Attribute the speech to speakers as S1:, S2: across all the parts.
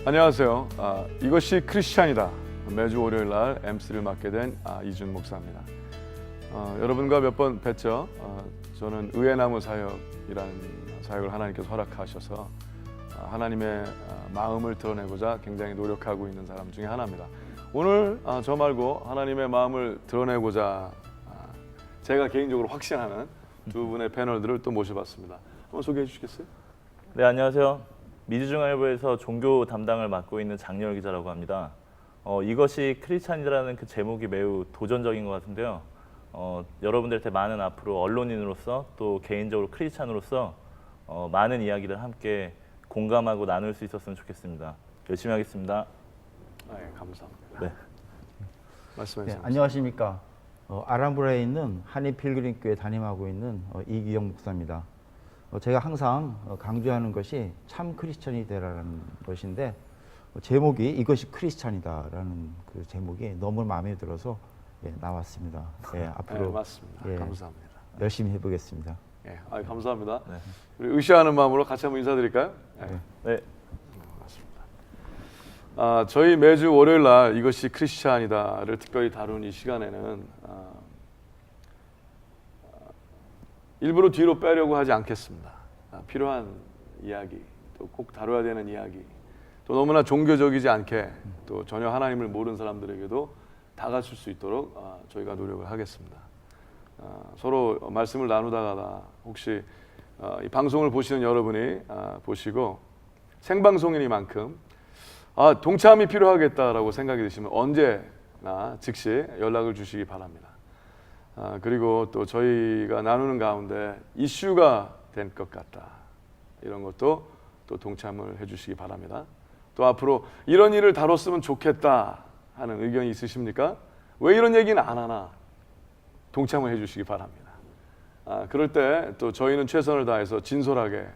S1: 안녕하세요. 이것이 크리스찬이다. 매주 월요일 날 MC를 맡게 된 이준 목사입니다. 여러분과 몇 번 뵀죠. 저는 의외나무 사역이라는 사역을 하나님께서 허락하셔서 하나님의 마음을 드러내고자 굉장히 노력하고 있는 사람 중에 하나입니다. 오늘 저 말고 하나님의 마음을 드러내고자 제가 개인적으로 확신하는 두 분의 패널들을 또 모셔봤습니다. 한번 소개해 주시겠어요?
S2: 네, 안녕하세요. 미주중앙일보에서 종교 담당을 맡고 있는 장렬 기자라고 합니다. 이것이 크리스찬이라는 그 제목이 매우 도전적인 것 같은데요. 여러분들한테 많은 앞으로 언론인으로서 또 개인적으로 크리스찬으로서 많은 이야기를 함께 공감하고 나눌 수 있었으면 좋겠습니다. 열심히 하겠습니다.
S1: 네, 감사합니다.
S2: 네.
S1: 말씀해
S3: 네,
S1: 주세요.
S3: 안녕하십니까. 아람브라에 있는 한인필그림교회 담임하고 있는 이기영 목사입니다. 제가 항상 강조하는 것이 참 크리스찬이 되라는 것인데 제목이 이것이 크리스찬이다라는 그 제목이 너무 마음에 들어서 나왔습니다. 앞으로
S1: 네, 맞습니다. 감사합니다.
S3: 열심히 해보겠습니다.
S1: 감사합니다.
S2: 네.
S1: 우리 의시하는 마음으로 같이 한번 인사드릴까요?
S2: 네.
S1: 맞습니다. 저희 매주 월요일 날 이것이 크리스찬이다를 특별히 다룬 이 시간에는 일부러 뒤로 빼려고 하지 않겠습니다. 필요한 이야기, 또 꼭 다뤄야 되는 이야기, 또 너무나 종교적이지 않게 또 전혀 하나님을 모르는 사람들에게도 다가설 수 있도록 저희가 노력을 하겠습니다. 서로 말씀을 나누다가 혹시 이 방송을 보시는 여러분이 보시고 생방송이니만큼 동참이 필요하겠다라고 생각이 드시면 언제나 즉시 연락을 주시기 바랍니다. 그리고 또 저희가 나누는 가운데 이슈가 될 것 같다, 이런 것도 또 동참을 해주시기 바랍니다. 또 앞으로 이런 일을 다뤘으면 좋겠다 하는 의견이 있으십니까? 왜 이런 얘기는 안 하나? 동참을 해주시기 바랍니다. 그럴 때 또 저희는 최선을 다해서 진솔하게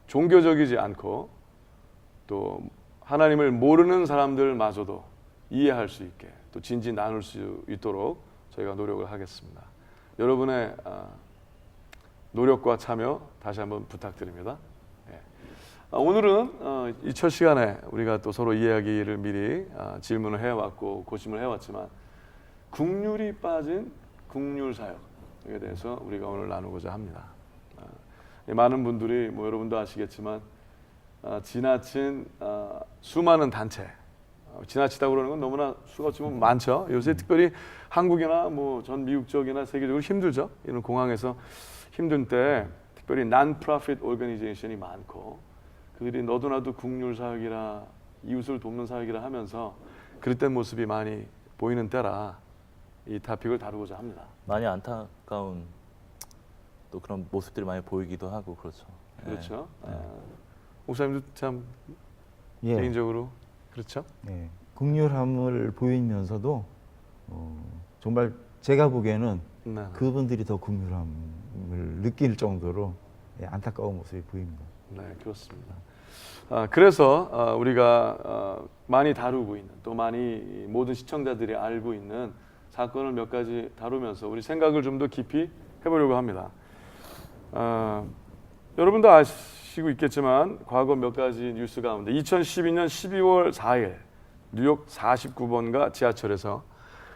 S1: 종교적이지 않고 또 하나님을 모르는 사람들마저도 이해할 수 있게 또 진지 나눌 수 있도록 저희가 노력을 하겠습니다. 여러분의 노력과 참여 다시 한번 부탁드립니다. 오늘은 이 첫 시간에 우리가 또 서로 이야기를 미리 질문을 해왔고 고심을 해왔지만 국률이 빠진 국률 사역에 대해서 우리가 오늘 나누고자 합니다. 많은 분들이 여러분도 아시겠지만 지나친 수많은 단체, 지나치다고 그러는 건 너무나 수가 좀 많죠. 요새 특별히 한국이나 전 미국 쪽이나 세계적으로 힘들죠. 이런 공항에서 힘든 때 특별히 non-profit organization이 많고 그들이 너도나도 국률 사역이라 이웃을 돕는 사역이라 하면서 그릇된 모습이 많이 보이는 때라 이 토픽을 다루고자 합니다.
S2: 많이 안타까운 또 그런 모습들이 많이 보이기도 하고 그렇죠.
S1: 그렇죠. 목사님도 참
S3: 예.
S1: 개인적으로 그렇죠.
S3: 극률함을 보이면서도 정말 제가 보기에는
S1: 네.
S3: 그분들이 더 극률함을 느낄 정도로 안타까운 모습이 보입니다.
S1: 네, 그렇습니다. 그래서 우리가 많이 다루고 있는 또 많이 모든 시청자들이 알고 있는 사건을 몇 가지 다루면서 우리 생각을 좀 더 깊이 해보려고 합니다. 여러분도 아시고 있겠지만 과거 몇 가지 뉴스 가운데 2012년 12월 4일 뉴욕 49번가 지하철에서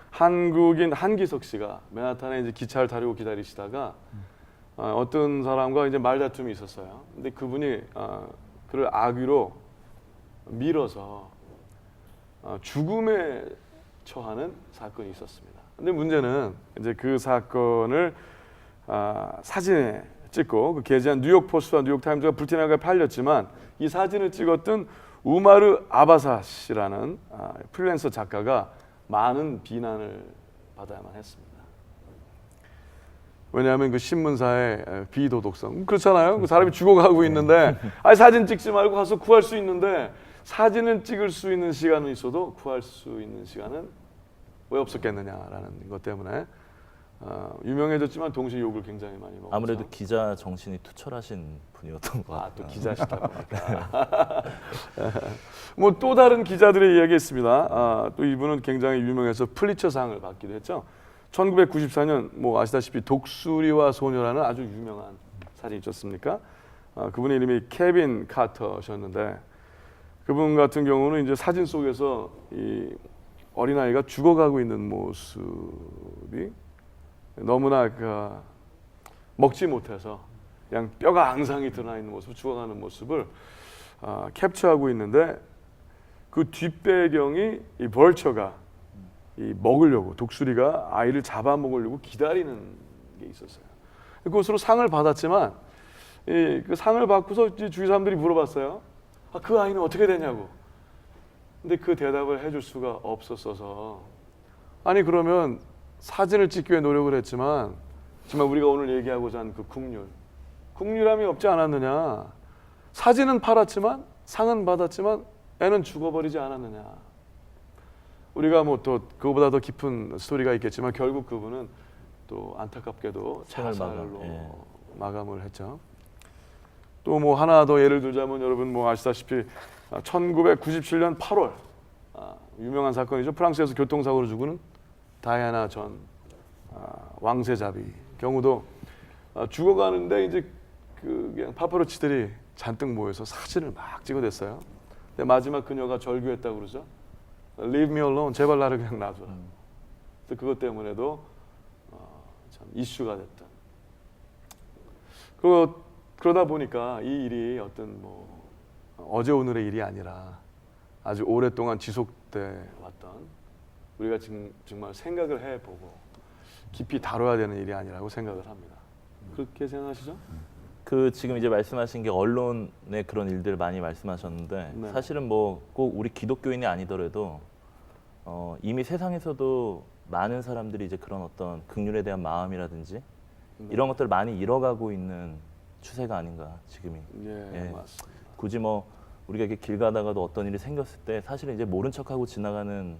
S1: 한국인 한기석 씨가 맨하탄에 이제 기차를 타려고 기다리시다가 어떤 사람과 이제 말다툼이 있었어요. 근데 그분이 그를 악의로 밀어서 죽음에 처하는 사건이 있었습니다. 근데 문제는 이제 그 사건을 사진에 찍고 그 게재한 뉴욕 포스트와 뉴욕 타임즈가 불티나게 팔렸지만 이 사진을 찍었던 우마르 아바사시라는 프리랜서 작가가 많은 비난을 받아야만 했습니다. 왜냐하면 그 신문사의 비도덕성 그렇잖아요. 그 사람이 죽어가고 있는데 사진 찍지 말고 가서 구할 수 있는데 사진을 찍을 수 있는 시간은 있어도 구할 수 있는 시간은 왜 없었겠느냐라는 것 때문에 유명해졌지만 동시에 욕을 굉장히 많이 먹었죠.
S2: 아무래도 기자 정신이 투철하신 분이었던 것 같아요.
S1: 또 기자시다 보니까. 또 다른 기자들의 이야기 있습니다. 또 이분은 굉장히 유명해서 플리처상을 받기도 했죠. 1994년 아시다시피 독수리와 소녀라는 아주 유명한 사진이 있었습니까? 그분의 이름이 케빈 카터셨는데 그분 같은 경우는 이제 사진 속에서 이 어린아이가 죽어가고 있는 모습이 너무나 먹지 못해서 그냥 뼈가 앙상이 드러나 있는 모습, 죽어가는 모습을 캡처하고 있는데 그 뒷배경이 이 벌처가 이 먹으려고 독수리가 아이를 잡아먹으려고 기다리는 게 있었어요. 그것으로 상을 받았지만 그 상을 받고서 이제 주위 사람들이 물어봤어요. 그 아이는 어떻게 되냐고. 근데 그 대답을 해줄 수가 없었어서 아니 그러면 사진을 찍기 위해 노력을 했지만 정말 우리가 오늘 얘기하고자 하는 그 국률함이 없지 않았느냐. 사진은 팔았지만 상은 받았지만 애는 죽어버리지 않았느냐. 우리가 뭐 또 그거보다 더 깊은 스토리가 있겠지만 결국 그분은 또 안타깝게도 자살로 마감을 했죠. 또 뭐 하나 더 예를 들자면 여러분 뭐 아시다시피 1997년 8월 유명한 사건이죠. 프랑스에서 교통사고로 죽은 다이애나 전 왕세자비 경우도 죽어가는데 이제 그냥 파파로치들이 잔뜩 모여서 사진을 막 찍어댔어요. 근데 마지막 그녀가 절규했다고 그러죠. Leave me alone. 제발 나를 그냥 놔줘라. 그래서 그것 때문에도 참 이슈가 됐던. 그러다 보니까 이 일이 어떤 뭐 어제 오늘의 일이 아니라 아주 오랫동안 지속돼 왔던 우리가 지금 정말 생각을 해보고 깊이 다뤄야 되는 일이 아니라고 생각을 합니다. 그렇게 생각하시죠?
S2: 그 지금 이제 말씀하신 게 언론의 그런 일들 많이 말씀하셨는데
S1: 네.
S2: 사실은 뭐 꼭 우리 기독교인이 아니더라도 이미 세상에서도 많은 사람들이 이제 그런 어떤 긍휼에 대한 마음이라든지 이런 것들을 많이 잃어가고 있는 추세가 아닌가 지금이.
S1: 예, 맞습니다.
S2: 굳이 뭐 우리가 이렇게 길 가다가도 어떤 일이 생겼을 때 사실은 이제 모른 척하고 지나가는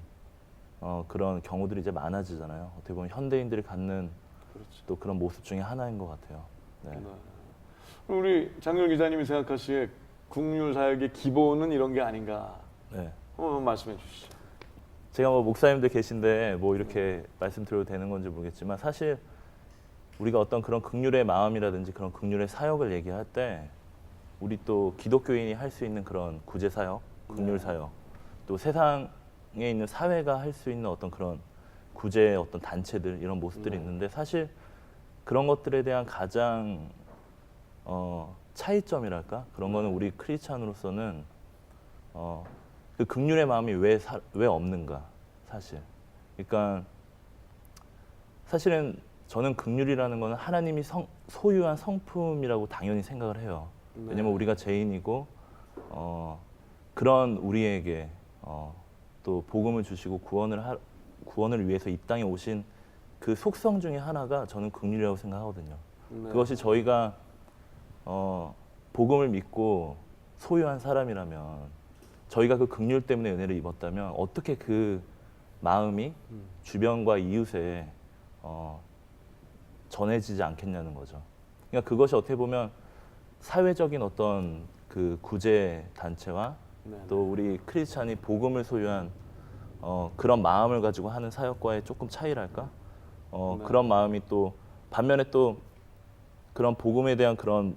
S2: 그런 경우들이 이제 많아지잖아요. 어떻게 보면 현대인들이 갖는
S1: 그렇죠.
S2: 또 그런 모습 중에 하나인 것 같아요. 네.
S1: 네. 우리 장렬 기자님이 생각하시기에 국률 사역의 기본은 이런 게 아닌가?
S2: 네.
S1: 한번 말씀해 주시죠.
S2: 제가 뭐 목사님들 계신데 뭐 이렇게 말씀드려도 되는 건지 모르겠지만 사실 우리가 어떤 그런 긍휼의 마음이라든지 그런 긍휼의 사역을 얘기할 때 우리 또 기독교인이 할 수 있는 그런 구제 사역, 긍휼 사역, 또 세상에 있는 사회가 할 수 있는 어떤 그런 구제 어떤 단체들 이런 모습들이 있는데 사실 그런 것들에 대한 가장 차이점이랄까 그런 거는 우리 크리스찬으로서는 그 긍휼의 마음이 왜 없는가 사실. 그러니까 사실은 저는 긍휼이라는 거는 하나님이 소유한 성품이라고 당연히 생각을 해요. 왜냐면 우리가 죄인이고 그런 우리에게 또 복음을 주시고 구원을 위해서 이 땅에 오신 그 속성 중에 하나가 저는 긍휼이라고 생각하거든요.
S1: 네.
S2: 그것이 저희가 복음을 믿고 소유한 사람이라면 저희가 그 긍휼 때문에 은혜를 입었다면 어떻게 그 마음이 주변과 이웃에 전해지지 않겠냐는 거죠. 그러니까 그것이 어떻게 보면 사회적인 어떤 그 구제 단체와 또 우리 크리스찬이 복음을 소유한 그런 마음을 가지고 하는 사역과의 조금 차이랄까? 그런 마음이 또 반면에 또 그런 복음에 대한 그런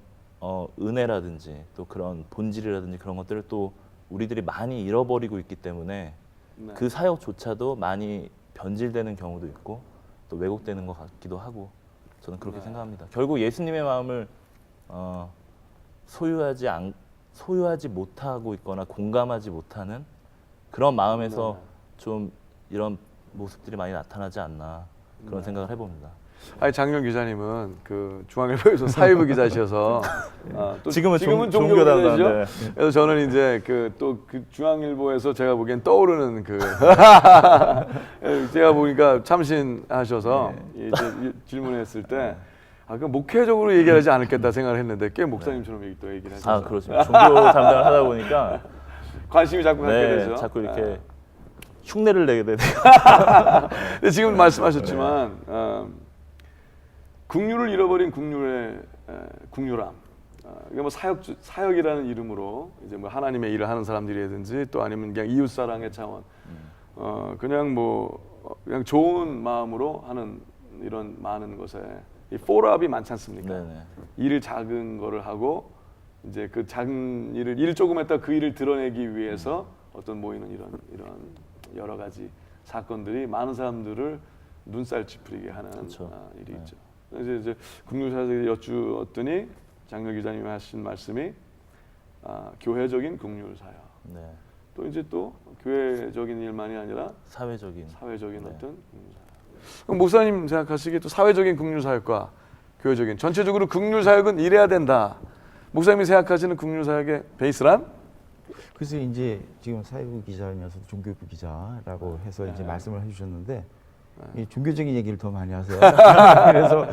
S2: 은혜라든지 또 그런 본질이라든지 그런 것들을 또 우리들이 많이 잃어버리고 있기 때문에 그 사역조차도 많이 변질되는 경우도 있고 또 왜곡되는 것 같기도 하고 저는 그렇게 생각합니다. 결국 예수님의 마음을 소유하지 못하고 있거나 공감하지 못하는 그런 마음에서 좀 이런 모습들이 많이 나타나지 않나 그런 생각을 해봅니다.
S1: 아니 장영 기자님은 그 중앙일보에서 사회부 기자셔서 또
S2: 지금은
S1: 종교
S2: 종교
S1: 기자시죠?
S2: 담당.
S1: 그래서 저는 이제 그 중앙일보에서 제가 보기엔 떠오르는 그 제가 보니까 참신하셔서 이제 질문했을 때 그 목회적으로 얘기하지 않았겠다 생각을 했는데 꽤 목사님처럼 또 얘기를 하셔서
S2: 그렇습니다. 종교 담당을 하다 보니까
S1: 관심이 자꾸 갖게 되죠.
S2: 자꾸 이렇게 흉내를 내게 되네요.
S1: 근데 지금 말씀하셨지만 국률을 잃어버린 국률함. 이게 뭐 사역이라는 이름으로 이제 뭐 하나님의 일을 하는 사람들이라든지 또 아니면 그냥 이웃 사랑의 차원, 그냥 그냥 좋은 마음으로 하는 이런 많은 것에 이 폴업이 많지 않습니까?
S2: 네네.
S1: 일을 작은 거를 하고 이제 그 작은 일을 조금 했다 그 일을 드러내기 위해서 어떤 모이는 이런 여러 가지 사건들이 많은 사람들을 눈살 찌푸리게 하는
S2: 그렇죠.
S1: 일이
S2: 네.
S1: 있죠. 그래서 이제 국률사에게 여쭈었더니 장로 기자님이 하신 말씀이 교회적인 국률사역.
S2: 네.
S1: 또 이제 또 교회적인 일만이 아니라
S2: 사회적인.
S1: 사회적인
S2: 네.
S1: 어떤 국률사역. 그럼 목사님 생각하시기에 또 사회적인 국률사역과 교회적인 전체적으로 국률사역은 이래야 된다. 목사님이 생각하시는 국률사역의 베이스란?
S3: 그래서 이제 지금 사회부 기자이면서도 종교부 기자라고 해서 이제 말씀을 해주셨는데 이 종교적인 얘기를 더 많이 하세요. 그래서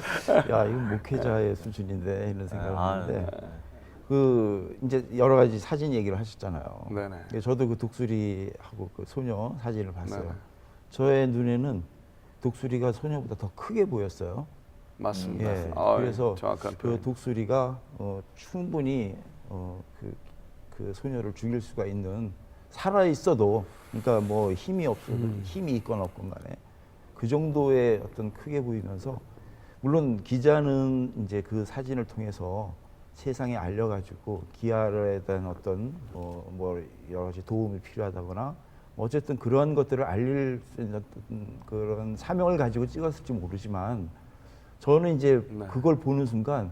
S3: 야 이건 목회자의 수준인데 이런 생각을 하는데 그 이제 여러 가지 사진 얘기를 하셨잖아요.
S1: 네네.
S3: 저도 그 독수리하고 그 소녀 사진을 봤어요.
S1: 네네.
S3: 저의 눈에는 독수리가 소녀보다 더 크게 보였어요.
S1: 맞습니다.
S3: 예,
S1: 아유,
S3: 그래서
S1: 정확한
S3: 그
S1: 표현.
S3: 독수리가 충분히 그 소녀를 죽일 수가 있는 살아 있어도 그러니까 뭐 힘이 없어도 힘이 있건 없건 간에 그 정도의 어떤 크게 보이면서 물론 기자는 이제 그 사진을 통해서 세상에 알려가지고 기아에 대한 어떤 뭐 여러 가지 도움이 필요하다거나 어쨌든 그러한 것들을 알릴 수 있는 어떤 그런 사명을 가지고 찍었을지 모르지만 저는 이제
S1: 네.
S3: 그걸 보는 순간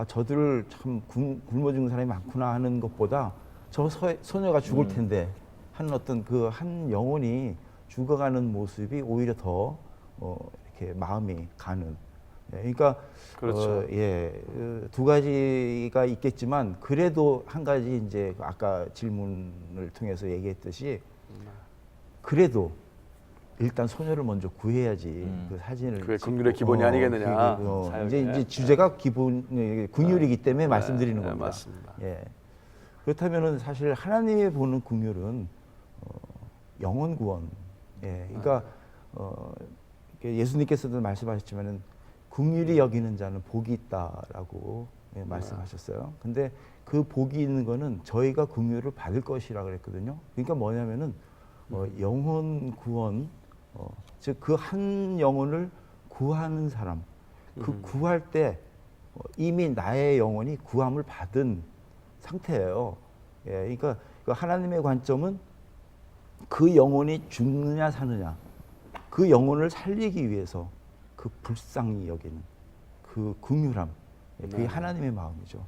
S3: 저들을 참 굶어 죽는 사람이 많구나 하는 것보다 저 소녀가 죽을 텐데 하는 어떤 그 한 영혼이 죽어가는 모습이 오히려 더 이렇게 마음이 가는. 예, 그러니까
S1: 그렇죠.
S3: 두 가지가 있겠지만 그래도 한 가지 이제 아까 질문을 통해서 얘기했듯이 그래도 일단 소녀를 먼저 구해야지 그 사진을
S1: 그게
S3: 찍고,
S1: 국률의 기본이 아니겠느냐,
S3: 이제
S1: 사역의.
S3: 주제가 기본 국률이기 때문에 말씀드리는
S1: 네,
S3: 겁니다.
S1: 맞습니다.
S3: 예. 그렇다면은 사실 하나님이 보는 국률은 영혼 구원. 예. 그러니까 예수님께서도 말씀하셨지만은 국률이 여기는 자는 복이 있다라고 말씀하셨어요. 근데 그 복이 있는 거는 저희가 국률을 받을 것이라 그랬거든요. 그러니까 뭐냐면은 영혼 구원, 즉 그 한 영혼을 구하는 사람, 그 구할 때 이미 나의 영혼이 구함을 받은 상태예요. 예, 그러니까 그 하나님의 관점은 그 영혼이 죽느냐 사느냐, 그 영혼을 살리기 위해서 그 불쌍히 여기는 그 긍휼함, 그게 하나님의 마음이죠.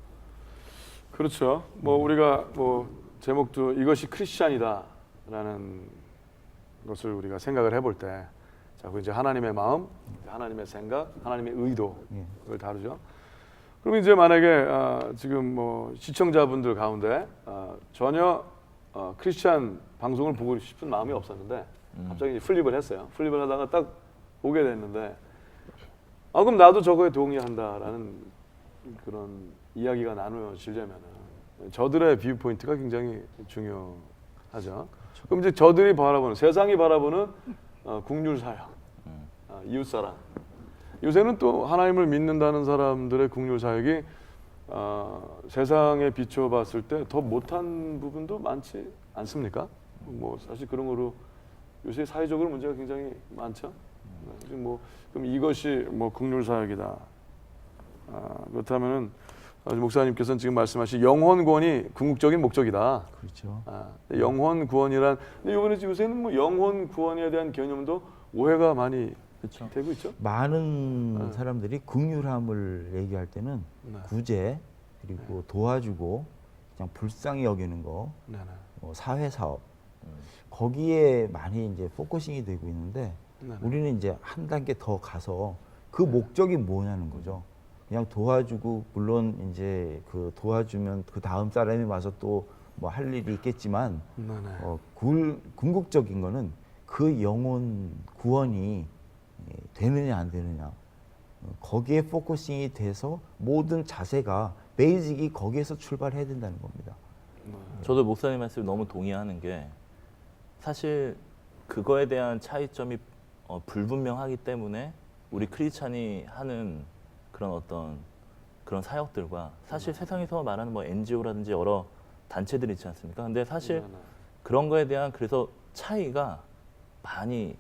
S1: 그렇죠. 뭐 우리가 뭐 제목도 이것이 크리스찬이다라는 것을 우리가 생각을 해볼 때, 자, 그 이제 하나님의 마음, 하나님의 생각, 하나님의 의도 그걸 다루죠. 그럼 이제 만약에 지금 뭐 시청자분들 가운데 전혀 크리스찬 방송을 보고 싶은 마음이 없었는데 갑자기 이제 플립을 했어요. 플립을 하다가 딱 보게 됐는데 그럼 나도 저거에 동의한다라는 그런 이야기가 나누어지려면은 저들의 뷰 포인트가 굉장히 중요하죠. 그럼 이제 저들이 바라보는 세상이 바라보는 국률 사역, 이웃 사랑. 요새는 또 하나님을 믿는다는 사람들의 국률 사역이 세상에 비춰봤을 때 더 못한 부분도 많지 않습니까? 뭐 사실 그런 거로 요새 사회적으로 문제가 굉장히 많죠. 지금 뭐 그럼 이것이 뭐 국률 사역이다. 그렇다면은 목사님께서는 지금 말씀하신 영혼 구원이 궁극적인 목적이다.
S3: 그렇죠.
S1: 영혼 구원이란 근데 이번에 요새는 뭐 영혼 구원에 대한 개념도 오해가 많이
S2: 그렇죠.
S1: 되고 있죠.
S3: 많은 사람들이 긍휼함을 얘기할 때는 구제 그리고 도와주고 그냥 불쌍히 여기는 거,
S1: 네네.
S3: 사회 사업 거기에 많이 이제 포커싱이 되고 있는데
S1: 네네.
S3: 우리는 이제 한 단계 더 가서 그 목적이 뭐냐는 거죠. 그냥 도와주고 물론 이제 그 도와주면 그 다음 사람이 와서 또 뭐 할 일이 있겠지만
S1: 네네.
S3: 궁극적인 거는 그 영혼 구원이 되느냐 안 되느냐 거기에 포커싱이 돼서 모든 자세가 베이직이 거기에서 출발해야 된다는 겁니다.
S2: 저도 목사님 말씀에 너무 동의하는 게 사실 그거에 대한 차이점이 불분명하기 때문에 우리 크리스찬이 하는 그런 어떤 그런 사역들과 사실 세상에서 말하는 뭐 NGO라든지 여러 단체들 있지 않습니까? 근데 사실 그런 거에 대한 그래서 차이가 많이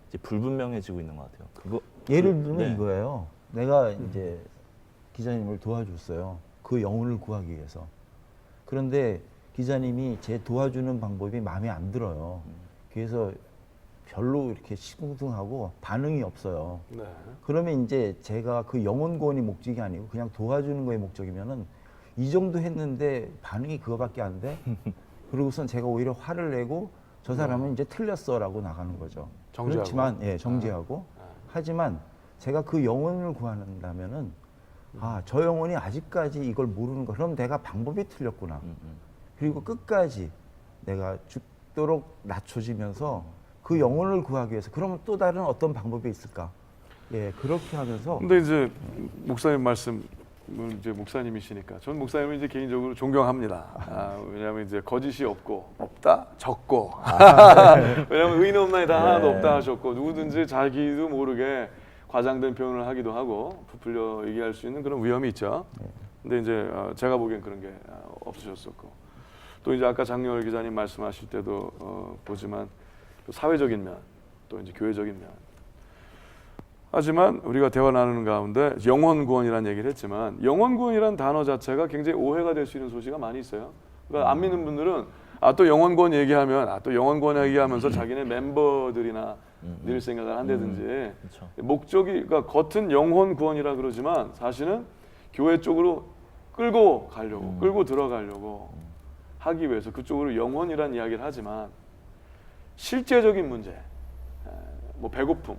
S2: 이제 불분명해지고 있는 것 같아요. 그거
S3: 예를 들면
S2: 네.
S3: 이거예요. 내가 이제 기자님을 도와줬어요. 그 영혼을 구하기 위해서. 그런데 기자님이 제 도와주는 방법이 마음에 안 들어요. 그래서 별로 이렇게 시궁둥하고 반응이 없어요.
S1: 네.
S3: 그러면 이제 제가 그 영혼 구원이 목적이 아니고 그냥 도와주는 거에 목적이면은 이 정도 했는데 반응이 그거밖에 안 돼? 그러고선 제가 오히려 화를 내고 저 사람은 이제 틀렸어라고 나가는 거죠.
S1: 정지하고.
S3: 그렇지만 예, 정지하고. 하지만 제가 그 영혼을 구한다면은 저 영혼이 아직까지 이걸 모르는 거. 그럼 내가 방법이 틀렸구나. 그리고 끝까지 내가 죽도록 낮춰지면서 그 영혼을 구하기 위해서 그러면 또 다른 어떤 방법이 있을까? 예, 그렇게 하면서
S1: 근데 이제 목사님 말씀 이제 목사님이시니까 전 목사님을 이제 개인적으로 존경합니다. 왜냐하면 이제 거짓이 없다 적고 왜냐하면 의인 없나니 다 하나도 없다 하셨고 누구든지 자기도 모르게 과장된 표현을 하기도 하고 부풀려 얘기할 수 있는 그런 위험이 있죠. 근데 이제 제가 보기엔 그런 게 없으셨었고 또 이제 아까 장렬 기자님 말씀하실 때도 보지만 또 사회적인 면 또 이제 교회적인 면 하지만 우리가 대화 나누는 가운데 영혼 구원이라는 얘기를 했지만 영혼 구원이라는 단어 자체가 굉장히 오해가 될 수 있는 소지가 많이 있어요. 그러니까 안 믿는 분들은 또 영혼 구원 얘기하면 또 영혼 구원 얘기하면서 자기네 멤버들이나 늘 생각을 한다든지
S2: 그렇죠.
S1: 목적이 그러니까 겉은 영혼 구원이라 그러지만 사실은 교회 쪽으로 끌고 가려고 끌고 들어가려고 하기 위해서 그쪽으로 영혼이라는 이야기를 하지만 실제적인 문제 뭐 배고픔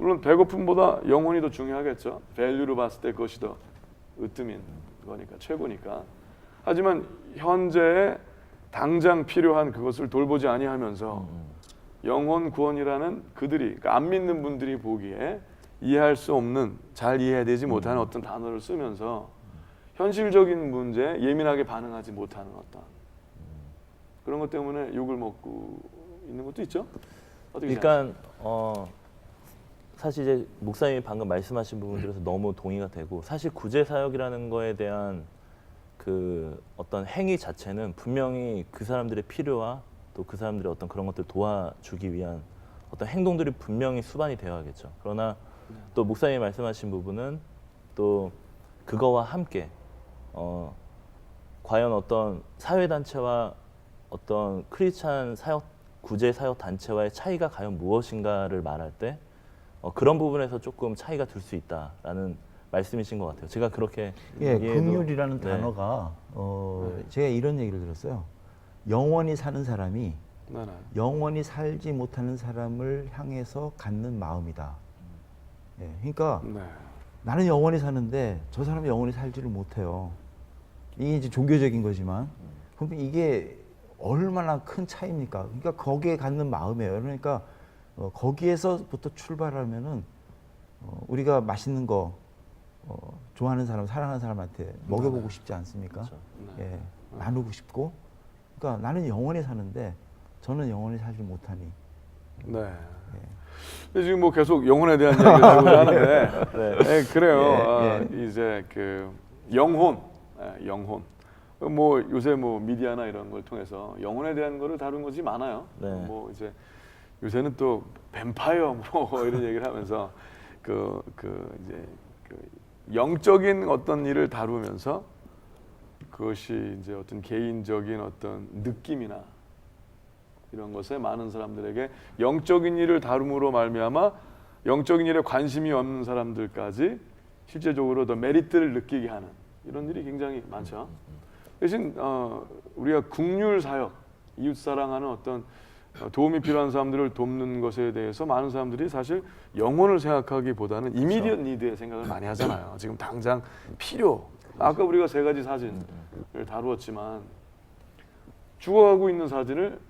S1: 물론 배고픔보다 영혼이 더 중요하겠죠. 밸류로 봤을 때 그것이 더 으뜸인 거니까 최고니까. 하지만 현재에 당장 필요한 그것을 돌보지 아니하면서 영혼 구원이라는 그들이 그러니까 안 믿는 분들이 보기에 이해할 수 없는 잘 이해되지 못하는 어떤 단어를 쓰면서 현실적인 문제에 예민하게 반응하지 못하는 어떤 그런 것 때문에 욕을 먹고 있는 것도 있죠. 어떻게
S2: 그러니까 사실 이제 목사님이 방금 말씀하신 부분들에서 너무 동의가 되고 사실 구제 사역이라는 거에 대한 그 어떤 행위 자체는 분명히 그 사람들의 필요와 또 그 사람들의 어떤 그런 것들을 도와주기 위한 어떤 행동들이 분명히 수반이 되어야겠죠. 그러나 또 목사님이 말씀하신 부분은 또 그거와 함께 과연 어떤 사회단체와 어떤 크리스찬 사역 구제 사역 단체와의 차이가 과연 무엇인가를 말할 때 그런 부분에서 조금 차이가 들 수 있다라는 말씀이신 것 같아요. 제가 그렇게
S3: 예,
S2: 이해해도-
S3: 긍휼이라는
S2: 네.
S3: 단어가 제가 이런 얘기를 들었어요. 영원히 사는 사람이
S1: 네, 네.
S3: 영원히 살지 못하는 사람을 향해서 갖는 마음이다. 예, 그러니까
S1: 네.
S3: 나는 영원히 사는데 저 사람은 영원히 살지를 못해요. 이게 이제 종교적인 거지만 그럼 이게 얼마나 큰 차이입니까? 그러니까 거기에 갖는 마음이에요. 그러니까 거기에서부터 출발하면은 우리가 맛있는 거 좋아하는 사람, 사랑하는 사람한테 먹여보고 싶지 않습니까?
S2: 그렇죠.
S3: 예, 나누고 싶고. 그러니까 나는 영원히 사는데 저는 영원히 살지 못하니.
S1: 네. 근데 지금 뭐 계속 영혼에 대한 이야기를 하고자 하는데 네, 그래요. 이제 그 영혼, 영혼. 뭐 요새 뭐 미디어나 이런 걸 통해서 영혼에 대한 거를 다룬 것이 많아요.
S2: 네.
S1: 뭐 이제 요새는 또 뱀파이어 뭐 이런 얘기를 하면서 이제 영적인 어떤 일을 다루면서 그것이 이제 어떤 개인적인 어떤 느낌이나 이런 것에 많은 사람들에게 영적인 일을 다룸으로 말미암아 영적인 일에 관심이 없는 사람들까지 실제적으로 더 메리트를 느끼게 하는 이런 일이 굉장히 많죠. 대신 우리가 긍휼 사역, 이웃 사랑하는 어떤 도움이 필요한 사람들을 돕는 것에 대해서 많은 사람들이 사실 영혼을 생각하기보다는 이미디엇 니드에 생각을 많이 하잖아요. 지금 당장 필요. 아까 우리가 세 가지 사진을 다루었지만 죽어가고 있는 사진을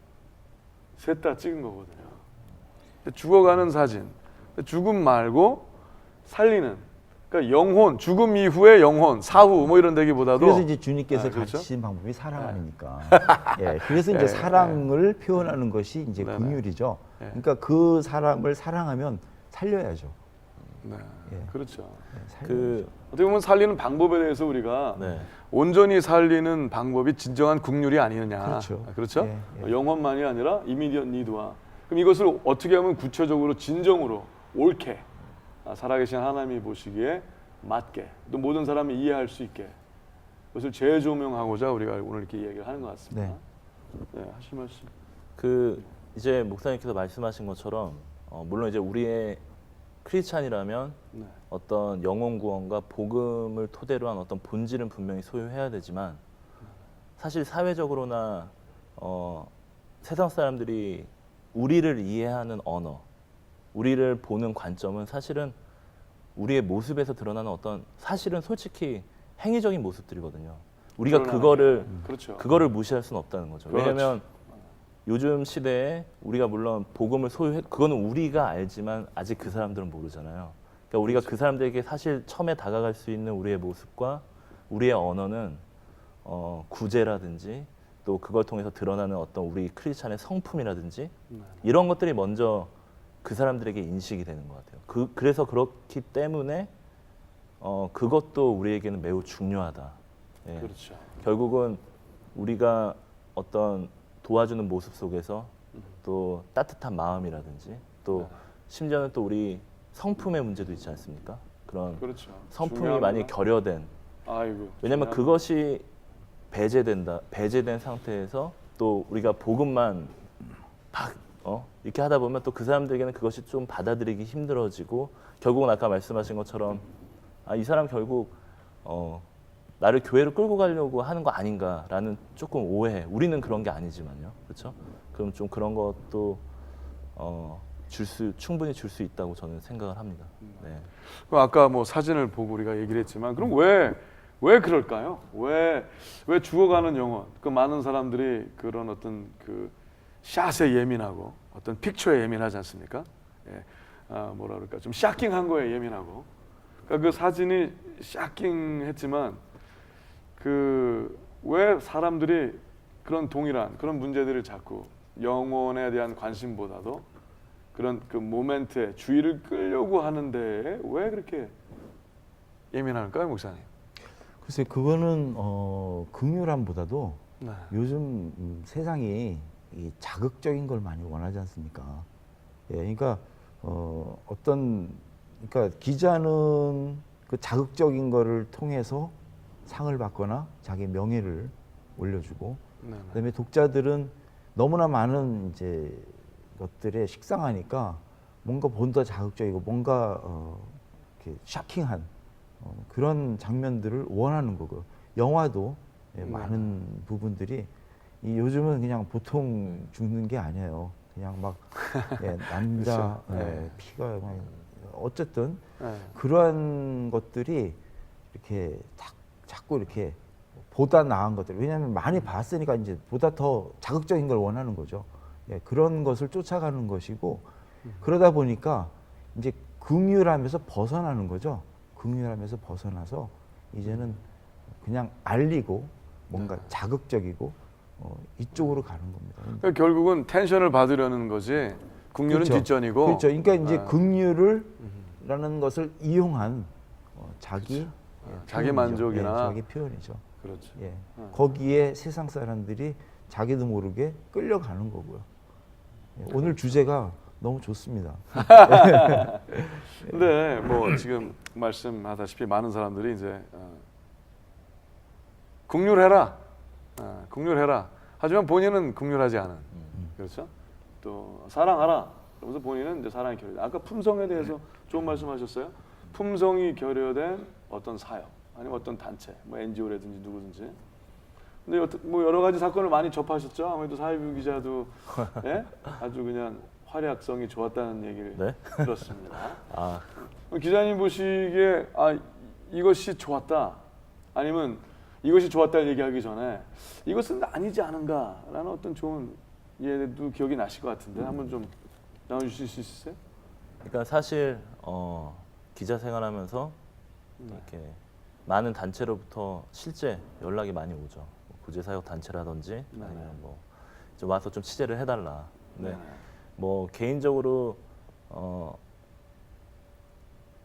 S1: 셋 다 찍은 거거든요. 죽어가는 사진, 죽음 말고 살리는. 그러니까 영혼, 죽음 이후의 영혼, 사후 뭐 이런 데기보다도
S3: 그래서 이제 주님께서
S1: 그렇죠?
S3: 가르치신 방법이 사랑 아닙니까? 예, 그래서 이제 사랑을 표현하는 것이 이제
S1: 네네.
S3: 긍휼이죠.
S1: 네.
S3: 그러니까 그 사람을 사랑하면 살려야죠.
S1: 네,
S3: 예.
S1: 그렇죠.
S3: 예, 살려야죠.
S2: 그
S1: 어떻게 보면 살리는 방법에 대해서 우리가
S2: 네.
S1: 온전히 살리는 방법이 진정한 긍휼이 아니느냐.
S3: 그렇죠.
S1: 그렇죠?
S3: 예, 예.
S1: 영혼만이 아니라 이미디엇 니드와 그럼 이것을 어떻게 하면 구체적으로 진정으로 옳게 살아계신 하나님이 보시기에 맞게 또 모든 사람이 이해할 수 있게 그것을 재조명하고자 우리가 오늘 이렇게 이야기를 하는 것 같습니다.
S3: 네.
S1: 네, 하실 말씀.
S2: 그 이제 목사님께서 말씀하신 것처럼 물론 이제 우리의 크리스찬이라면
S1: 네.
S2: 어떤 영혼 구원과 복음을 토대로 한 어떤 본질은 분명히 소유해야 되지만 사실 사회적으로나 세상 사람들이 우리를 이해하는 언어, 우리를 보는 관점은 사실은 우리의 모습에서 드러나는 어떤 사실은 솔직히 행위적인 모습들이거든요. 우리가
S1: 그렇죠.
S2: 그거를 무시할 수는 없다는 거죠.
S1: 그렇죠.
S2: 왜냐하면 요즘 시대에 우리가 물론 복음을 그거는 우리가 알지만 아직 그 사람들은 모르잖아요. 그러니까 우리가 그 사람들에게 사실 처음에 다가갈 수 있는 우리의 모습과 우리의 언어는 구제라든지 또 그걸 통해서 드러나는 어떤 우리 크리스찬의 성품이라든지
S1: 네.
S2: 이런 것들이 먼저 그 사람들에게 인식이 되는 것 같아요. 그래서 그렇기 때문에 그것도 우리에게는 매우 중요하다. 예.
S1: 그렇죠.
S2: 결국은 우리가 어떤 도와주는 모습 속에서 또 따뜻한 마음이라든지 또
S1: 네.
S2: 심지어는 또 우리 성품의 문제도 있지 않습니까? 그런
S1: 그렇죠.
S2: 성품이 많이 결여된.
S1: 아이고.
S2: 왜냐하면 그것이 배제된 상태에서 또 우리가 복음만 이렇게 하다 보면 또 그 사람들에게는 그것이 좀 받아들이기 힘들어지고 결국은 아까 말씀하신 것처럼 이 사람 결국 나를 교회로 끌고 가려고 하는 거 아닌가라는 조금 오해. 우리는 그런 게 아니지만요, 그렇죠? 그럼 좀 그런 것도 충분히 줄 수 있다고 저는 생각을 합니다. 네.
S1: 그럼 아까 뭐 사진을 보고 우리가 얘기를 했지만 그럼 왜 그럴까요? 왜 죽어가는 영혼? 그 많은 사람들이 그런 어떤 그 샷에 예민하고 어떤 픽처에 예민하지 않습니까? 예. 뭐라 그럴까? 좀 샤킹한 거에 예민하고. 그러니까 그 사진이 샤킹했지만 왜 사람들이 그런 동일한 그런 문제들을 자꾸 영혼에 대한 관심보다도 그런 그 모멘트에 주의를 끌려고 하는데 왜 그렇게 예민할까요, 목사님?
S3: 글쎄 그거는 긍휼함보다도
S1: 네.
S3: 요즘 세상이 이 자극적인 걸 많이 원하지 않습니까? 예, 그러니까 그러니까 기자는 그 자극적인 거를 통해서 상을 받거나 자기 명예를 올려주고,
S1: 네, 네.
S3: 그다음에 독자들은 너무나 많은 이제 것들에 식상하니까 뭔가 보다 자극적이고 뭔가 이렇게 샤킹한 그런 장면들을 원하는 거고, 영화도 예, 많은 부분들이 요즘은 그냥 보통 죽는 게 아니에요. 그냥 막 예, 남자
S1: 그렇죠.
S3: 예,
S1: 네.
S3: 피가 막 어쨌든
S1: 네.
S3: 그러한 것들이 이렇게 자꾸 이렇게 보다 나은 것들, 왜냐하면 많이 봤으니까 이제 보다 더 자극적인 걸 원하는 거죠. 예, 그런 것을 쫓아가는 것이고, 그러다 보니까 이제 긍휼함에서 벗어나는 거죠. 긍휼함에서 벗어나서 이제는 그냥 알리고 뭔가 자극적이고 이쪽으로 가는 겁니다.
S1: 그러니까 결국은 텐션을 받으려는 거지. 국률은
S3: 그렇죠.
S1: 뒷전이고.
S3: 그렇죠. 그러니까 이제
S1: 아.
S3: 긍휼을라는 것을 이용한 자기
S1: 자기
S3: 표현이죠.
S1: 만족이나.
S3: 예, 자기 표현이죠.
S1: 그렇죠.
S3: 예. 거기에 세상 사람들이 자기도 모르게 끌려가는 거고요. 예, 오늘 주제가 너무 좋습니다.
S1: 근데 뭐 지금 말씀하다시피 많은 사람들이 이제 국률해라, 국률해라. 하지만 본인은 국률하지 않은, 그렇죠? 또 사랑하라. 그러면서 본인은 이제 사랑이 결여된. 아까 품성에 대해서 좋은 말씀하셨어요. 품성이 결여된 어떤 사역, 아니면 어떤 단체, 뭐 NGO라든지 누구든지. 근데 뭐 여러 가지 사건을 많이 접하셨죠. 아무래도 사회부 기자도 예? 아주 그냥 활약성이 좋았다는 얘기를
S2: 네?
S1: 들었습니다.
S2: 아,
S1: 기자님 보시기에 이것이 좋았다, 아니면 이것이 좋았다를 얘기하기 전에 이것은 아니지 않은가라는 어떤 좋은 예도 기억이 나실 것 같은데 한번 좀 나눠주실 수 있으세요?
S2: 그러니까 사실 기자 생활하면서 이렇게 많은 단체로부터 실제 연락이 많이 오죠. 뭐 구제사역 단체라든지 아니면 뭐 좀 와서 좀 취재를 해달라. 근데 뭐 개인적으로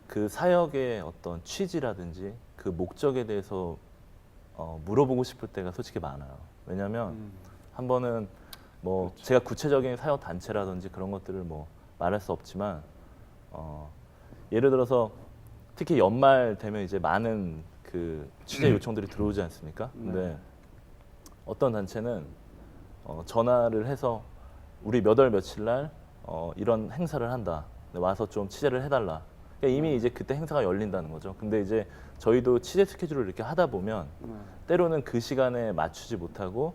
S2: 그 사역의 어떤 취지라든지 그 목적에 대해서 물어보고 싶을 때가 솔직히 많아요. 왜냐하면 한 번은 뭐
S1: 그렇죠.
S2: 제가 구체적인 사역 단체라든지 그런 것들을 뭐 말할 수 없지만 예를 들어서 특히 연말 되면 이제 많은 그 취재 요청들이 들어오지 않습니까? 근데 어떤 단체는 전화를 해서 우리 몇 월 며칠 날 이런 행사를 한다. 와서 좀 취재를 해달라. 그러니까 이미 이제 그때 행사가 열린다는 거죠. 근데 이제 저희도 취재 스케줄을 이렇게 하다 보면 때로는 그 시간에 맞추지 못하고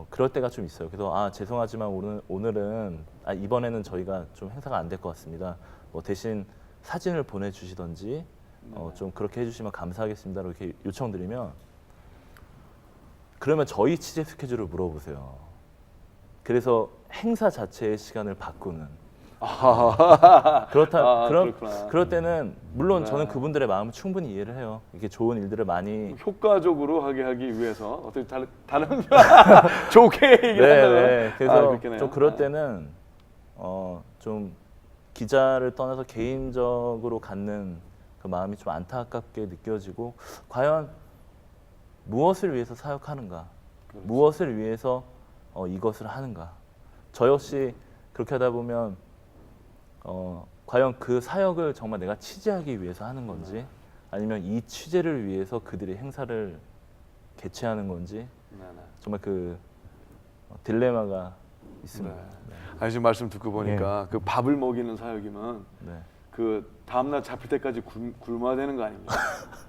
S2: 그럴 때가 좀 있어요. 그래서 죄송하지만 오늘은 이번에는 저희가 좀 행사가 안 될 것 같습니다. 뭐 대신 사진을 보내주시던지 좀 그렇게 해주시면 감사하겠습니다. 이렇게 요청드리면 그러면 저희 취재 스케줄을 물어보세요. 그래서 행사 자체의 시간을 바꾸는.
S1: 그렇구나.
S2: 그럴 때는 물론
S1: 네.
S2: 저는 그분들의 마음을 충분히 이해를 해요. 이렇게 좋은 일들을 많이
S1: 효과적으로 하기 위해서 어떻게 다른 좋게 얘기를 한다면
S2: 네. 그래서
S1: 그렇겠네요.
S2: 좀 그럴 때는 좀 기자를 떠나서 개인적으로 갖는 그 마음이 좀 안타깝게 느껴지고 과연 무엇을 위해서 사역하는가,
S1: 그렇죠.
S2: 무엇을 위해서 이것을 하는가. 저 역시 그렇게 하다 보면 과연 그 사역을 정말 내가 취재하기 위해서 하는 건지 아니면 이 취재를 위해서 그들이 행사를 개최하는 건지
S1: 네, 네.
S2: 정말 그 딜레마가 있습니다.
S1: 아니 지금 말씀 듣고 보니까 그 밥을 먹이는 사역이면
S2: 네.
S1: 그 다음날 잡힐 때까지 굶어야 되는 거 아닙니까?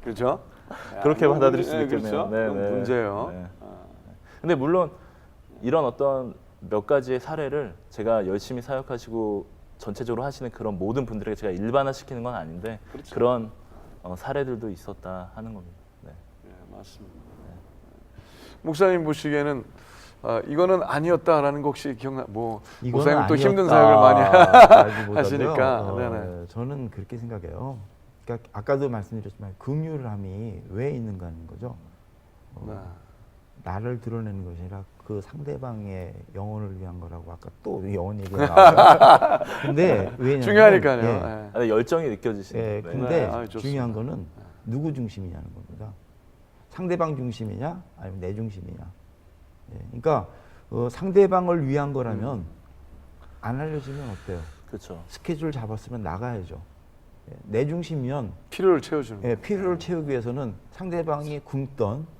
S1: 그렇죠?
S2: 그렇게
S1: 그건
S2: 받아들일 수도
S1: 문제-
S2: 있겠네요.
S1: 그렇죠? 그건 문제예요.
S2: 네.
S1: 아,
S2: 근데 물론 이런 어떤 몇 가지의 사례를 제가 열심히 사역하시고 전체적으로 하시는 그런 모든 분들에게 제가 일반화시키는 건 아닌데
S1: 그렇죠.
S2: 그런 사례들도 있었다 하는 겁니다. 네.
S1: 예, 맞습니다. 목사님 보시기에는 이거는 아니었다라는 거 혹시 기억나? 뭐
S3: 이거는
S1: 목사님 또 힘든
S3: 아니었다
S1: 사역을 많이
S3: 라기보다도요,
S1: 하시니까. 네네.
S3: 저는 그렇게 생각해요. 그러니까 아까도 말씀드렸지만 긍휼함이 왜 있는가 하는 거죠.
S1: 네.
S3: 나를 드러내는 것이 아니라 그 상대방의 영혼을 위한 거라고 아까 또 영혼 얘기가 나왔어요. 근데 왜냐면
S1: 중요하니까요.
S3: 예,
S1: 예.
S2: 근데 열정이 느껴지시는
S3: 예,
S2: 네.
S3: 근데
S1: 네, 좋습니다.
S3: 중요한 거는 누구 중심이냐는 겁니다. 상대방 중심이냐 아니면 내 중심이냐. 예, 그러니까 상대방을 위한 거라면 안 알려주면 어때요?
S2: 그렇죠.
S3: 스케줄 잡았으면 나가야죠. 예, 내 중심이면
S1: 필요를 채워주는
S3: 예,
S1: 거.
S3: 필요를 채우기 위해서는 상대방이 굶던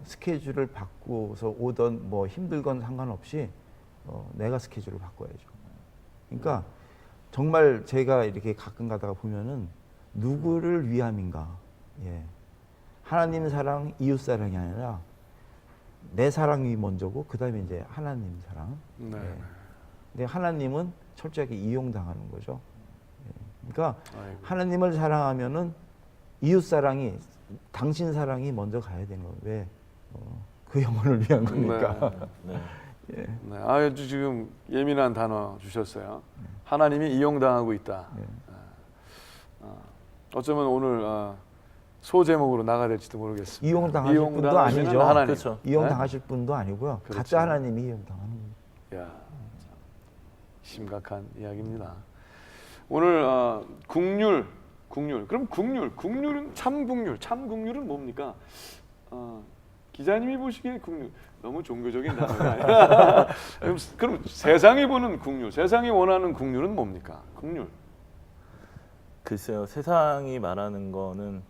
S3: 스케줄을 바꾸어서 오던 뭐 힘들건 상관없이 내가 스케줄을 바꿔야죠. 그러니까 정말 제가 이렇게 가끔 가다가 보면은 누구를 위함인가. 예. 하나님 사랑, 이웃 사랑이 아니라 내 사랑이 먼저고 그다음에 이제 하나님 사랑.
S1: 네.
S3: 예. 근데 하나님은 철저하게 이용당하는 거죠. 예. 그러니까
S1: 아이고.
S3: 하나님을 사랑하면은 이웃 사랑이 당신 사랑이 먼저 가야 되는 거예요. 왜? 그 영혼을 위한 거니까.
S2: 네.
S3: 예.
S1: 네. 아주 지금 예민한 단어 주셨어요. 하나님이 이용당하고 있다.
S3: 예.
S1: 어쩌면 오늘 소제목으로 나가야 될지도 모르겠습니다.
S3: 이용당하실 분도
S1: 이용당하시는
S3: 아니죠.
S1: 하나님.
S2: 그렇죠.
S3: 이용당하실 분도 아니고요.
S1: 그렇죠.
S3: 가짜 하나님이 이용당하는 거예요.
S1: 야, 참 심각한 이야기입니다. 오늘 국률. 그럼 국률은 참 국률은 뭡니까? 기자님이 보시기에 국률 너무 종교적인 단어가 아니라 그럼 세상이 보는 국률, 세상이 원하는 국률은 뭡니까? 국률.
S2: 글쎄요. 세상이 말하는 거는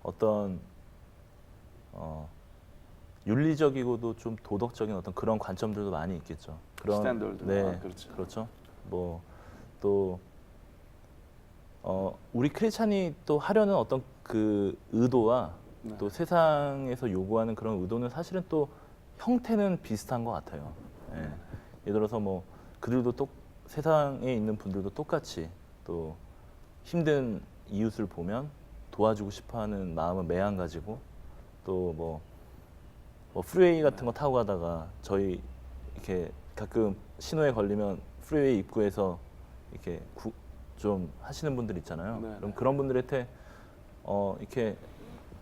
S2: 어떤 윤리적이고도 좀 도덕적인 어떤 그런 관점들도 많이 있겠죠. 그런
S1: 스탠더드.
S2: 네,
S1: 그렇죠.
S2: 그렇죠. 뭐 또 우리 크리스찬이 또 하려는 어떤 그 의도와
S1: 네.
S2: 또 세상에서 요구하는 그런 의도는 사실은 또 형태는 비슷한 것 같아요. 예. 예를 들어서 뭐 그들도 또 세상에 있는 분들도 똑같이 또 힘든 이웃을 보면 도와주고 싶어하는 마음은 매한가지고 또 뭐 프리웨이 같은 거 타고 가다가 저희 이렇게 가끔 신호에 걸리면 프리웨이 입구에서 이렇게 좀 하시는 분들 있잖아요.
S1: 네,
S2: 그럼
S1: 네.
S2: 그런 분들한테 이렇게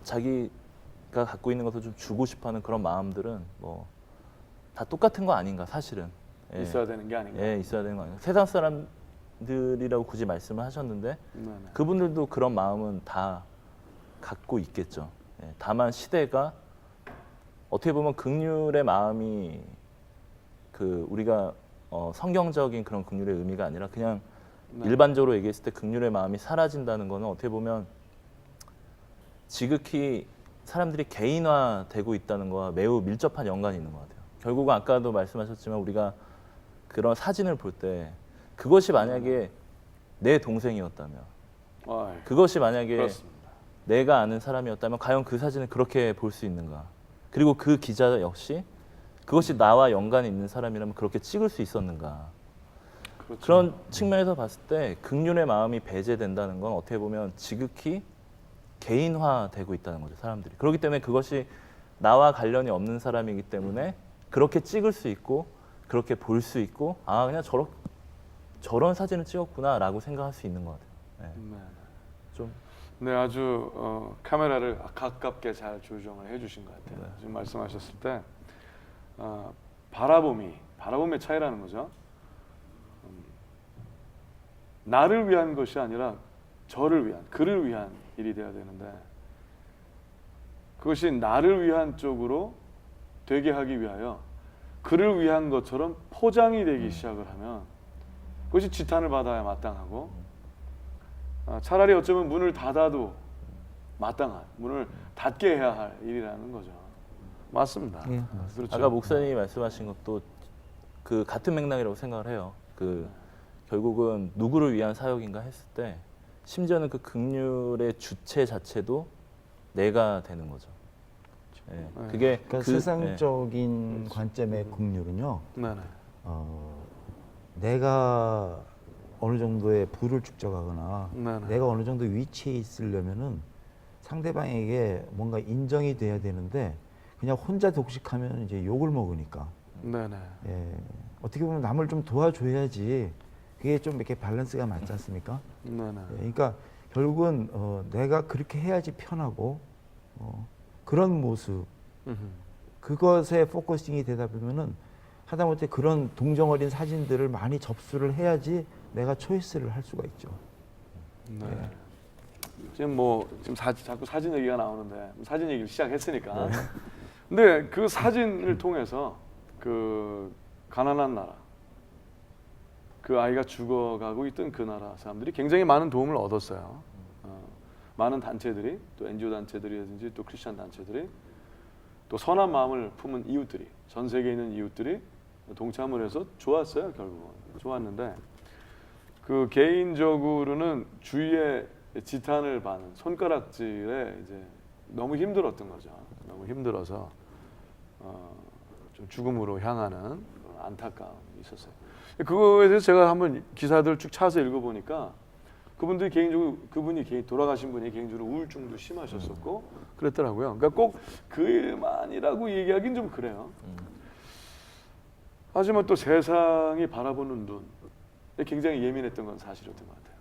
S2: 자기가 갖고 있는 것을 좀 주고 싶어하는 그런 마음들은 뭐 다 똑같은 거 아닌가 사실은. 예.
S1: 있어야 되는 게 아닌가.
S2: 예, 있어야 되는 거 아닌가. 세상 사람들이라고 굳이 말씀을 하셨는데
S1: 네, 네.
S2: 그분들도 그런 마음은 다 갖고 있겠죠. 예, 다만 시대가 어떻게 보면 긍휼의 마음이 그 우리가 성경적인 그런 긍휼의 의미가 아니라 그냥
S1: 네.
S2: 일반적으로 얘기했을 때 긍휼의 마음이 사라진다는 거는 어떻게 보면 지극히 사람들이 개인화되고 있다는 거와 매우 밀접한 연관이 있는 것 같아요. 결국은 아까도 말씀하셨지만 우리가 그런 사진을 볼 때 그것이 만약에 내 동생이었다면,
S1: 아이,
S2: 그것이 만약에
S1: 그렇습니다.
S2: 내가 아는 사람이었다면 과연 그 사진을 그렇게 볼 수 있는가? 그리고 그 기자 역시 그것이 나와 연관이 있는 사람이라면 그렇게 찍을 수 있었는가?
S1: 그렇죠.
S2: 그런 측면에서 봤을 때 긍휼의 마음이 배제된다는 건 어떻게 보면 지극히 개인화되고 있다는 거죠, 사람들이. 그렇기 때문에 그것이 나와 관련이 없는 사람이기 때문에 그렇게 찍을 수 있고 그렇게 볼 수 있고 아 그냥 저런 사진을 찍었구나라고 생각할 수 있는 것 같아요. 네.
S1: 네.
S2: 좀
S1: 네, 아주 카메라를 가깝게 잘 조정을 해주신 것 같아요.
S2: 네.
S1: 지금 말씀하셨을 때 바라봄의 차이라는 거죠. 나를 위한 것이 아니라 저를 위한, 그를 위한 일이 되어야 되는데 그것이 나를 위한 쪽으로 되게 하기 위하여 그를 위한 것처럼 포장이 되기 시작을 하면 그것이 지탄을 받아야 마땅하고 차라리 어쩌면 문을 닫아도 마땅한 문을 닫게 해야 할 일이라는 거죠. 맞습니다.
S3: 예, 맞습니다.
S1: 그렇죠.
S2: 아까 목사님이 말씀하신 것도 그 같은 맥락이라고 생각을 해요. 그 결국은 누구를 위한 사역인가 했을 때 심지어는 그 긍휼의 주체 자체도 내가 되는 거죠. 예, 그게
S3: 그러니까
S2: 그,
S3: 세상적인 관점의 긍휼은요.
S1: 네네.
S3: 내가 어느 정도의 부를 축적하거나
S1: 네네.
S3: 내가 어느 정도 위치에 있으려면은 상대방에게 뭔가 인정이 돼야 되는데 그냥 혼자 독식하면 이제 욕을 먹으니까
S1: 네네.
S3: 예, 어떻게 보면 남을 좀 도와줘야지 그게 좀 이렇게 밸런스가 맞지 않습니까?
S1: 네네.
S3: 예, 그러니까 결국은 내가 그렇게 해야지 편하고 그런 모습 그것에 포커싱이 되다 보면은 하다못해 그런 동정 어린 사진들을 많이 접수를 해야지 내가 초이스를 할 수가 있죠.
S1: 네. 지금 자꾸 사진 얘기가 나오는데 사진 얘기를 시작했으니까.
S3: 네.
S1: 근데 그 사진을 통해서 그 가난한 나라, 그 아이가 죽어가고 있던 그 나라 사람들이 굉장히 많은 도움을 얻었어요. 많은 단체들이 또 NGO 단체들이라든지 또 크리스천 단체들이 또 선한 마음을 품은 이웃들이 전 세계에 있는 이웃들이 동참을 해서 좋았어요. 결국은 좋았는데 그 개인적으로는 주위에 지탄을 받는 손가락질에 이제 너무 힘들었던 거죠. 너무 힘들어서 좀 죽음으로 향하는 그런 안타까움이 있었어요. 그거에 대해서 제가 한번 기사들 쭉 찾아서 읽어보니까 돌아가신 분이 개인적으로 우울증도 심하셨었고 그랬더라고요. 그러니까 꼭 그 일만이라고 얘기하기는 좀 그래요. 하지만 또 세상이 바라보는 눈에 굉장히 예민했던 건 사실이었던 것 같아요.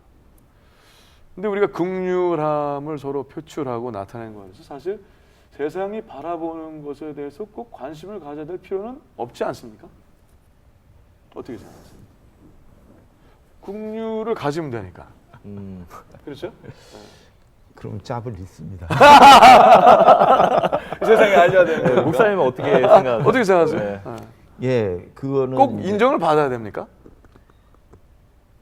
S1: 근데 우리가 긍휼함을 서로 표출하고 나타낸 거에서 사실 세상이 바라보는 것에 대해서 꼭 관심을 가져야 될 필요는 없지 않습니까? 어떻게 생각하세요? 긍휼을 가지면 되니까. 그렇죠?
S3: 그럼 짭을 읽습니다.
S1: 세상에 알려야 되는 거예요.
S2: 목사님은 어떻게 생각하세요?
S1: 어떻게 생각하세요?
S2: 네.
S3: 예, 그거는
S1: 꼭
S3: 이제
S1: 인정을 받아야 됩니까?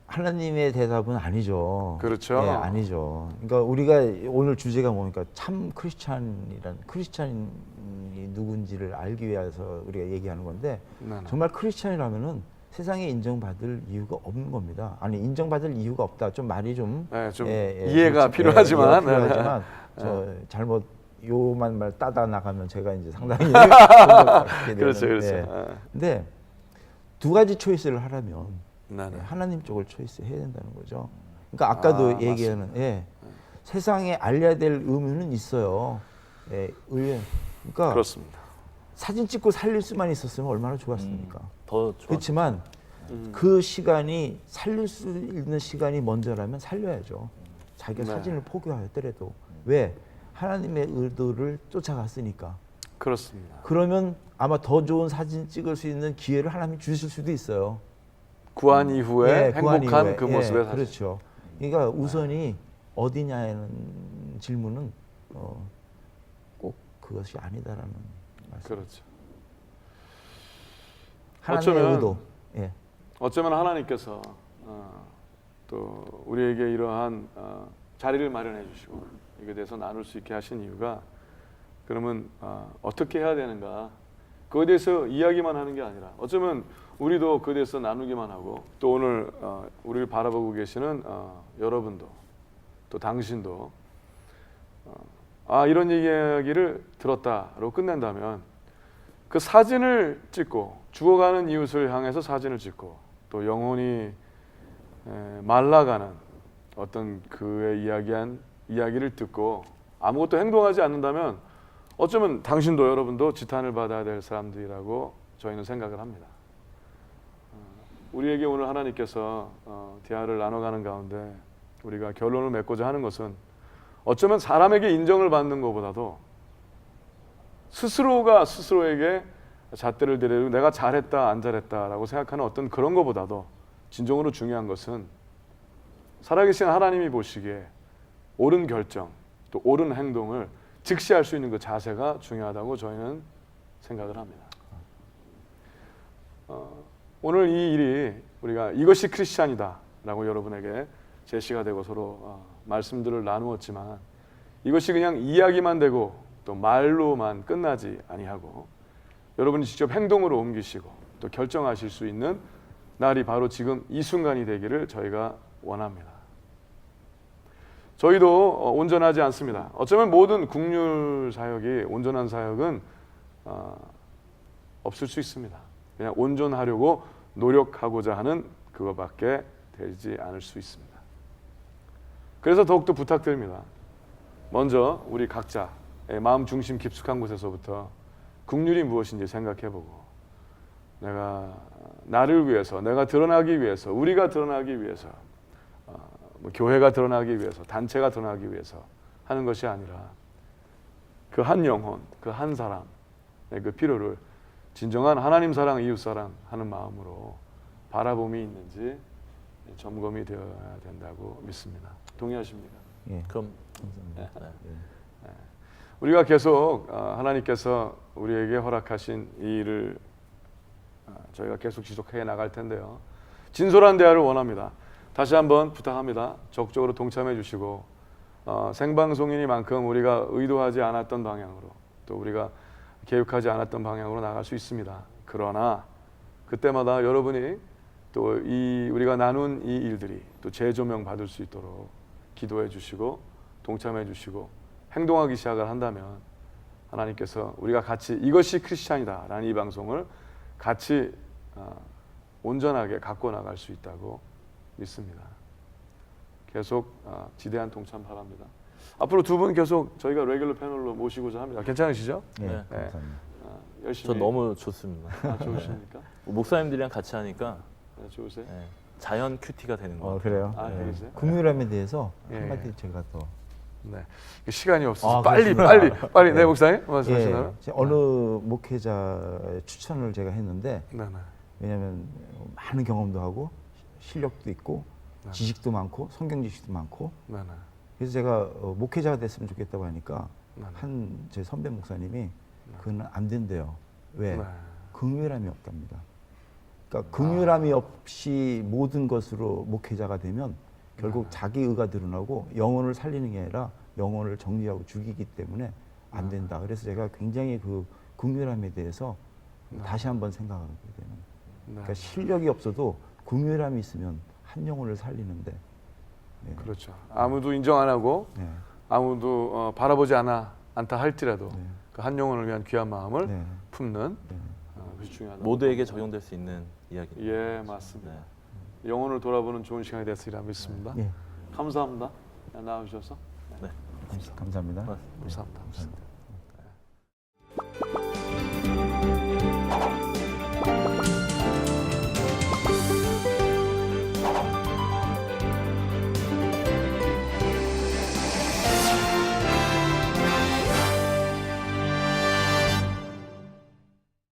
S3: 하나님의 대답은 아니죠.
S1: 그렇죠.
S3: 예, 아니죠. 그러니까 우리가 오늘 주제가 뭡니까? 참 크리스찬이 누군지를 알기 위해서 우리가 얘기하는 건데
S1: 네네.
S3: 정말 크리스찬이라면은 세상에 인정받을 이유가 없는 겁니다. 아니 인정받을 이유가 없다. 좀 말이 좀,
S1: 네, 좀
S3: 예,
S1: 이해가
S3: 그렇죠.
S1: 필요하지만,
S3: 이해가 필요하지만
S1: 네.
S3: 저 잘못 요만 말 따다 나가면 제가 이제 상당히 공격받게
S1: 그렇죠, 그렇죠.
S3: 되는데
S1: 네.
S3: 근데 두 가지 초이스를 하려면
S1: 네네.
S3: 하나님 쪽을 초이스해야 된다는 거죠. 그러니까 아까도 얘기하는 세상에 알려야 될 의무는 있어요. 예, 그러니까
S1: 그렇습니다.
S3: 사진 찍고 살릴 수만 있었으면 얼마나 좋았습니까?
S2: 더 좋아.
S3: 그렇지만 그 시간이 살릴 수 있는 시간이 먼저라면 살려야죠. 자기가
S1: 네.
S3: 사진을 포기하였더라도 왜? 하나님의 의도를 쫓아갔으니까.
S1: 그렇습니다.
S3: 그러면 아마 더 좋은 사진 찍을 수 있는 기회를 하나님이 주실 수도 있어요.
S1: 구한 이후에
S3: 구한
S1: 행복한
S3: 이후에.
S1: 그 모습의 사진.
S3: 그렇죠. 그러니까 우선이 어디냐는 질문은 꼭 그것이 아니다라는 말씀.
S1: 그렇죠.
S3: 하나님의
S1: 어쩌면-
S3: 의도. 예.
S1: 어쩌면 하나님께서 또 우리에게 이러한 자리를 마련해 주시고 이게 대해서 나눌 수 있게 하신 이유가 그러면 어떻게 해야 되는가 그거에 대해서 이야기만 하는 게 아니라 어쩌면 우리도 그거에 대해서 나누기만 하고 또 오늘 우리를 바라보고 계시는 여러분도 또 당신도 이런 이야기를 들었다로 끝낸다면 그 사진을 찍고 죽어가는 이웃을 향해서 사진을 찍고 또 영혼이 말라가는 어떤 그의 이야기한 이야기를 듣고 아무것도 행동하지 않는다면 어쩌면 당신도 여러분도 지탄을 받아야 될 사람들이라고 저희는 생각을 합니다. 우리에게 오늘 하나님께서 대화를 나눠가는 가운데 우리가 결론을 맺고자 하는 것은 어쩌면 사람에게 인정을 받는 것보다도 스스로가 스스로에게 잣대를 들이고 내가 잘했다 안 잘했다라고 생각하는 어떤 그런 것보다도 진정으로 중요한 것은 살아계신 하나님이 보시기에 옳은 결정 또 옳은 행동을 즉시할 수 있는 그 자세가 중요하다고 저희는 생각을 합니다. 오늘 이 일이 우리가 이것이 크리스찬이다라고 여러분에게 제시가 되고 서로 말씀들을 나누었지만 이것이 그냥 이야기만 되고 또 말로만 끝나지 아니하고 여러분이 직접 행동으로 옮기시고 또 결정하실 수 있는 날이 바로 지금 이 순간이 되기를 저희가 원합니다. 저희도 온전하지 않습니다. 어쩌면 모든 국률 사역이 온전한 사역은 없을 수 있습니다. 그냥 온전하려고 노력하고자 하는 그거밖에 되지 않을 수 있습니다. 그래서 더욱더 부탁드립니다. 먼저 우리 각자의 마음 중심 깊숙한 곳에서부터 국률이 무엇인지 생각해보고 내가 나를 위해서, 내가 드러나기 위해서, 우리가 드러나기 위해서, 교회가 드러나기 위해서, 단체가 드러나기 위해서 하는 것이 아니라 그 한 영혼, 그 한 사람의 그 필요를 진정한 하나님 사랑, 이웃 사랑 하는 마음으로 바라봄이 있는지 점검이 되어야 된다고 믿습니다. 동의하십니까?
S3: 예.
S2: 그럼
S3: 감사합니다.
S2: 네.
S1: 우리가 계속 하나님께서 우리에게 허락하신 이 일을 저희가 계속 지속해 나갈 텐데요. 진솔한 대화를 원합니다. 다시 한번 부탁합니다. 적극적으로 동참해 주시고 생방송이니만큼 우리가 의도하지 않았던 방향으로 또 우리가 계획하지 않았던 방향으로 나갈 수 있습니다. 그러나 그때마다 여러분이 또 우리가 나눈 이 일들이 또 재조명 받을 수 있도록 기도해 주시고 동참해 주시고 행동하기 시작을 한다면 하나님께서 우리가 같이 이것이 크리스찬이다라는 이 방송을 같이 온전하게 갖고 나갈 수 있다고 믿습니다. 계속 지대한 동참 바랍니다. 앞으로 두 분 계속 저희가 레귤러 패널로 모시고자 합니다. 괜찮으시죠?
S3: 예,
S2: 네.
S3: 감사합니다.
S1: 열심히.
S2: 저 너무 좋습니다.
S1: 좋으십니까?
S2: 목사님들이랑 같이 하니까
S1: 네, 좋으세요?
S2: 자연 큐티가 되는 것 같아요.
S3: 그래요.
S1: 그러세요?
S3: 국률함에 대해서
S1: 예.
S3: 한마디 제가 더
S1: 네. 시간이 없어서
S3: 그렇습니다.
S1: 빨리
S3: 네.
S1: 네 목사님 말씀하시나요?
S3: 어느 목회자 추천을 제가 했는데
S1: 네.
S3: 왜냐하면 많은 경험도 하고 실력도 있고
S1: 네.
S3: 지식도 많고 성경 지식도 많고
S1: 네.
S3: 그래서 제가 목회자가 됐으면 좋겠다고 하니까
S1: 네.
S3: 한 제 선배 목사님이 그건 안 된대요. 왜?
S1: 네.
S3: 긍휼함이 없답니다. 그러니까 긍휼함이 없이 모든 것으로 목회자가 되면 결국 자기 의가 드러나고 영혼을 살리는 게 아니라 영혼을 정리하고 죽이기 때문에 안 된다. 그래서 제가 굉장히 그 긍휼함에 대해서 다시 한번 생각하게 되는. 그러니까 실력이 없어도 긍휼함이 있으면 한 영혼을 살리는데. 예.
S1: 그렇죠. 아무도 인정 안 하고
S3: 네.
S1: 아무도 바라보지 않다 할지라도
S3: 네.
S1: 그 한 영혼을 위한 귀한 마음을
S3: 네.
S1: 품는
S3: 네.
S1: 그것이 중요하다.
S2: 모두에게 적용될 수 있는 이야기입니다.
S1: 예, 맞습니다.
S2: 네.
S1: 영혼을 돌아보는 좋은 시간이 됐으리라 믿습니다.
S3: 예.
S1: 감사합니다. 나와주셔서
S2: 네.
S3: 감사합니다.
S1: 감사합니다.
S3: 감사합니다.
S1: 감사합니다.